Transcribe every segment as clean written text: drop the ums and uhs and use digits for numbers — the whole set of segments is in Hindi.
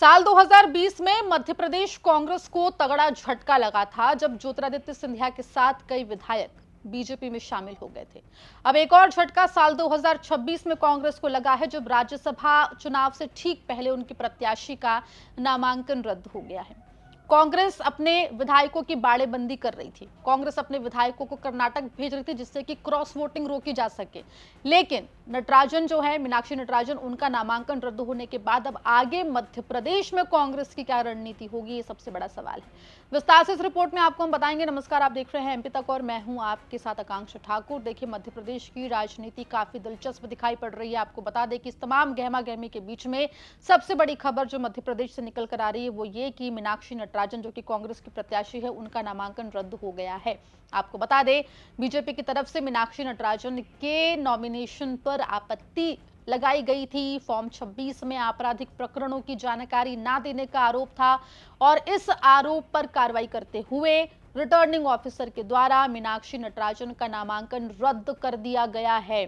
साल 2020 में मध्य प्रदेश कांग्रेस को तगड़ा झटका लगा था जब ज्योतिरादित्य सिंधिया के साथ कई विधायक बीजेपी में शामिल हो गए थे। अब एक और झटका साल 2026 में कांग्रेस को लगा है जब राज्यसभा चुनाव से ठीक पहले उनके प्रत्याशी का नामांकन रद्द हो गया है। कांग्रेस अपने विधायकों की बाड़ेबंदी कर रही थी। कांग्रेस अपने विधायकों को कर्नाटक भेज रही थी जिससे कि क्रॉस वोटिंग रोकी जा सके, लेकिन नटराजन जो है, मीनाक्षी नटराजन, उनका नामांकन रद्द होने के बाद अब आगे मध्य प्रदेश में कांग्रेस की क्या रणनीति होगी, ये सबसे बड़ा सवाल है। विस्तार से इस रिपोर्ट में आपको हम बताएंगे। नमस्कार, आप देख रहे हैं एमपी तक और मैं हूं आपके साथ आकांक्षा ठाकुर। देखिए, मध्य प्रदेश की राजनीति काफी दिलचस्प दिखाई पड़ रही है। आपको बता दें कि इस तमाम गहमा गहमी के बीच में सबसे बड़ी खबर जो मध्य प्रदेश से निकल कर आ रही है वो ये कि मीनाक्षी नटराजन, जो कि कांग्रेस की प्रत्याशी है, उनका नामांकन रद्द हो गया है। आपको बता दें, बीजेपी की तरफ से मीनाक्षी नटराजन के नॉमिनेशन पर आपत्ति लगाई गई थी। फॉर्म 26 में आपराधिक प्रकरणों की जानकारी ना देने का आरोप था और इस आरोप पर कार्रवाई करते हुए रिटर्निंग ऑफिसर के द्वारा मीनाक्षी नटराजन का नामांकन रद्द कर दिया गया है।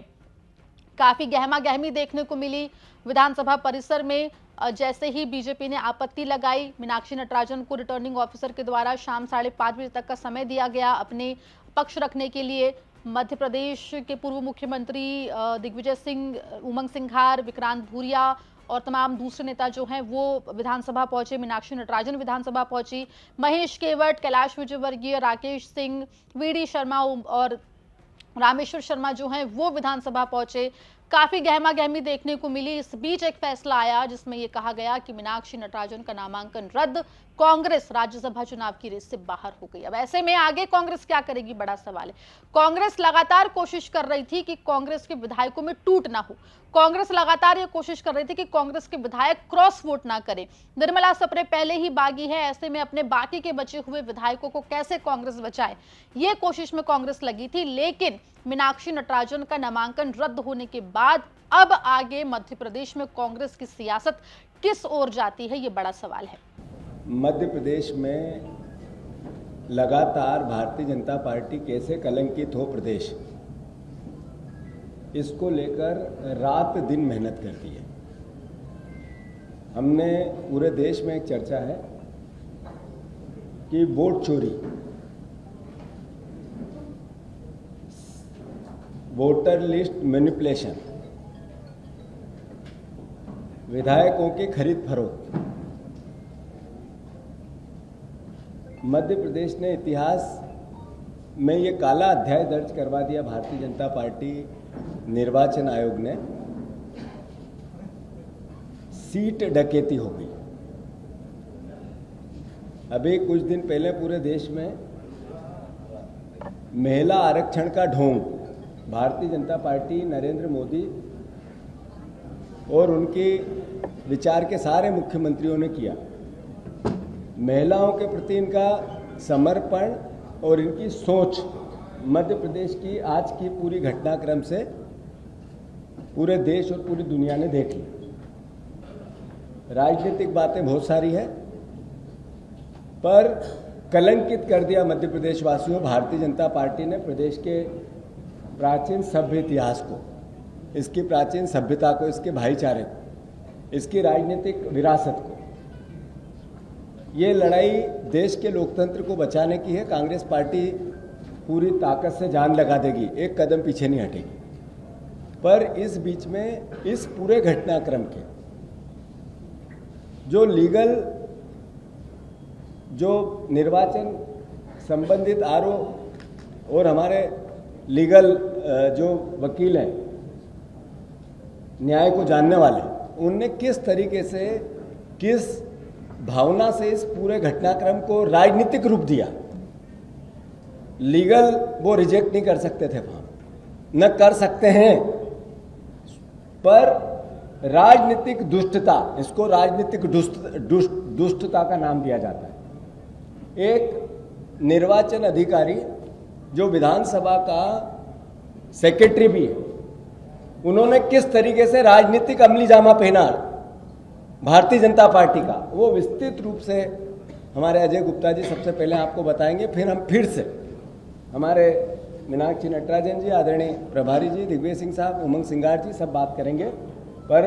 काफी गहमा गहमी देखने को मिली विधानसभा परिसर में। जैसे ही बीजेपी ने आपत्ति लगाई, मीनाक्षी नटराजन को रिटर्निंग ऑफिसर के द्वारा शाम 5:30 बजे तक का समय दिया गया अपने पक्ष रखने के लिए। मध्य प्रदेश के पूर्व मुख्यमंत्री दिग्विजय सिंह, उमंग सिंघार, विक्रांत भूरिया और तमाम दूसरे नेता जो हैं वो विधानसभा पहुंचे। मीनाक्षी नटराजन विधानसभा पहुंची। महेश केवट, कैलाश विजयवर्गीय, राकेश सिंह, वीडी शर्मा और रामेश्वर शर्मा जो हैं वो विधानसभा पहुंचे। काफी गहमा गहमी देखने को मिली। इस बीच एक फैसला आया जिसमें यह कहा गया कि मीनाक्षी नटराजन का नामांकन रद्द, कांग्रेस राज्यसभा चुनाव की रेस से बाहर हो गई। अब ऐसे में आगे कांग्रेस क्या करेगी, बड़ा सवाल है। कांग्रेस लगातार कोशिश कर रही थी कि कांग्रेस के विधायकों में टूट ना हो। कांग्रेस लगातार ये कोशिश कर रही थी कि कांग्रेस के विधायक क्रॉस वोट ना करें। निर्मला सप्रे पहले ही बागी है, ऐसे में अपने बाकी के बचे हुए विधायकों को कैसे कांग्रेस बचाए, ये कोशिश में कांग्रेस लगी थी। लेकिन मीनाक्षी नटराजन का नामांकन रद्द होने के बाद अब आगे मध्य प्रदेश में कांग्रेस की सियासत किस ओर जाती है, ये बड़ा सवाल है। मध्य प्रदेश में लगातार भारतीय जनता पार्टी कैसे कलंकित हो प्रदेश, इसको लेकर रात दिन मेहनत करती है। हमने पूरे देश में एक चर्चा है कि वोट चोरी, वोटर लिस्ट मैनिपुलेशन, विधायकों की खरीद फरोख्त, मध्य प्रदेश ने इतिहास में ये काला अध्याय दर्ज करवा दिया। भारतीय जनता पार्टी निर्वाचन आयोग ने सीट डकैती हो गई। अभी कुछ दिन पहले पूरे देश में महिला आरक्षण का ढोंग भारतीय जनता पार्टी, नरेंद्र मोदी और उनके विचार के सारे मुख्यमंत्रियों ने किया। महिलाओं के प्रति इनका समर्पण और इनकी सोच मध्य प्रदेश की आज की पूरी घटनाक्रम से पूरे देश और पूरी दुनिया ने देख ली। राजनीतिक बातें बहुत सारी है, पर कलंकित कर दिया मध्य प्रदेश वासियों। भारतीय जनता पार्टी ने प्रदेश के प्राचीन सभ्य इतिहास को, इसकी प्राचीन सभ्यता को, इसके भाईचारे को, इसकी राजनीतिक विरासत को, ये लड़ाई देश के लोकतंत्र को बचाने की है। कांग्रेस पार्टी पूरी ताकत से जान लगा देगी, एक कदम पीछे नहीं हटेगी। पर इस बीच में इस पूरे घटनाक्रम के जो लीगल, जो निर्वाचन संबंधित आरोप और हमारे लीगल जो वकील हैं, न्याय को जानने वाले, उनने किस तरीके से, किस भावना से इस पूरे घटनाक्रम को राजनीतिक रूप दिया। लीगल वो रिजेक्ट नहीं कर सकते थे, वहां न कर सकते हैं, पर राजनीतिक दुष्टता, इसको राजनीतिक दुष्टता का नाम दिया जाता है। एक निर्वाचन अधिकारी जो विधानसभा का सेक्रेटरी भी है, उन्होंने किस तरीके से राजनीतिक अमली जामा पहना भारतीय जनता पार्टी का, वो विस्तृत रूप से हमारे अजय गुप्ता जी सबसे पहले आपको बताएंगे। फिर हम फिर से हमारे मीनाक्षी नटराजन जी, आदरणीय प्रभारी जी, दिग्विजय सिंह साहब, उमंग सिंघार जी सब बात करेंगे। पर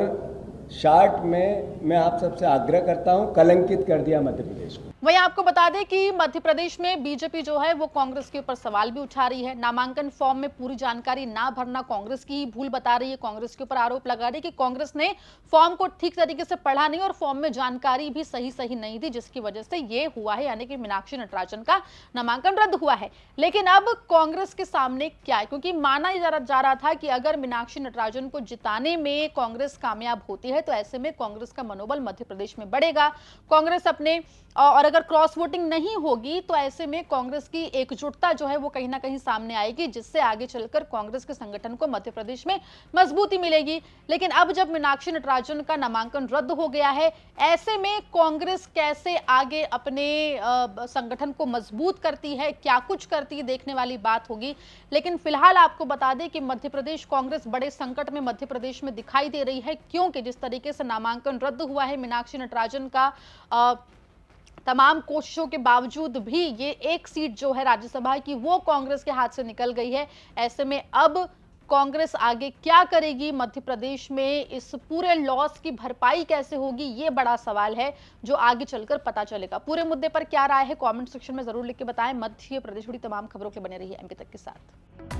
शार्ट में मैं आप सबसे आग्रह करता हूं, कलंकित कर दिया मध्य प्रदेश को। वहीं आपको बता दें कि मध्य प्रदेश में बीजेपी जो है वो कांग्रेस के ऊपर सवाल भी उठा रही है। नामांकन फॉर्म में पूरी जानकारी ना भरना कांग्रेस की भूल बता रही है। कांग्रेस के ऊपर आरोप लगा रही है कि कांग्रेस ने फॉर्म को ठीक तरीके से पढ़ा नहीं और फॉर्म में जानकारी भी सही नहीं दी, जिसकी वजह से ये हुआ है, यानी कि मीनाक्षी नटराजन का नामांकन रद्द हुआ है। लेकिन अब कांग्रेस के सामने क्या है, क्योंकि माना जा रहा था कि अगर मीनाक्षी नटराजन को जिताने में कांग्रेस कामयाब होती है तो ऐसे में कांग्रेस का मनोबल मध्य प्रदेश में बढ़ेगा। कांग्रेस अपने और अगर क्रॉस वोटिंग नहीं होगी तो ऐसे में कांग्रेस की एकजुटता जो है वो कहीं ना कहीं सामने आएगी, जिससे आगे चलकर कांग्रेस के संगठन को मध्य प्रदेश में मजबूती मिलेगी। लेकिन अब जब मीनाक्षी नटराजन का नामांकन रद्द हो गया है, ऐसे में कांग्रेस कैसे आगे अपने संगठन को मजबूत करती है, क्या कुछ करती है, देखने वाली बात होगी। लेकिन फिलहाल आपको बता दें कि मध्य प्रदेश कांग्रेस बड़े संकट में मध्य प्रदेश में दिखाई दे रही है, क्योंकि जिस तरीके से नामांकन रद्द हुआ है मीनाक्षी नटराजन का, तमाम कोशिशों के बावजूद भी ये एक सीट जो है राज्यसभा की वो कांग्रेस के हाथ से निकल गई है। ऐसे में अब कांग्रेस आगे क्या करेगी, मध्य प्रदेश में इस पूरे लॉस की भरपाई कैसे होगी, ये बड़ा सवाल है जो आगे चलकर पता चलेगा। पूरे मुद्दे पर क्या राय है कमेंट सेक्शन में जरूर लिख के बताएं। मध्य प्रदेश जुड़ी तमाम खबरों के बने रहिए एमपी तक के साथ।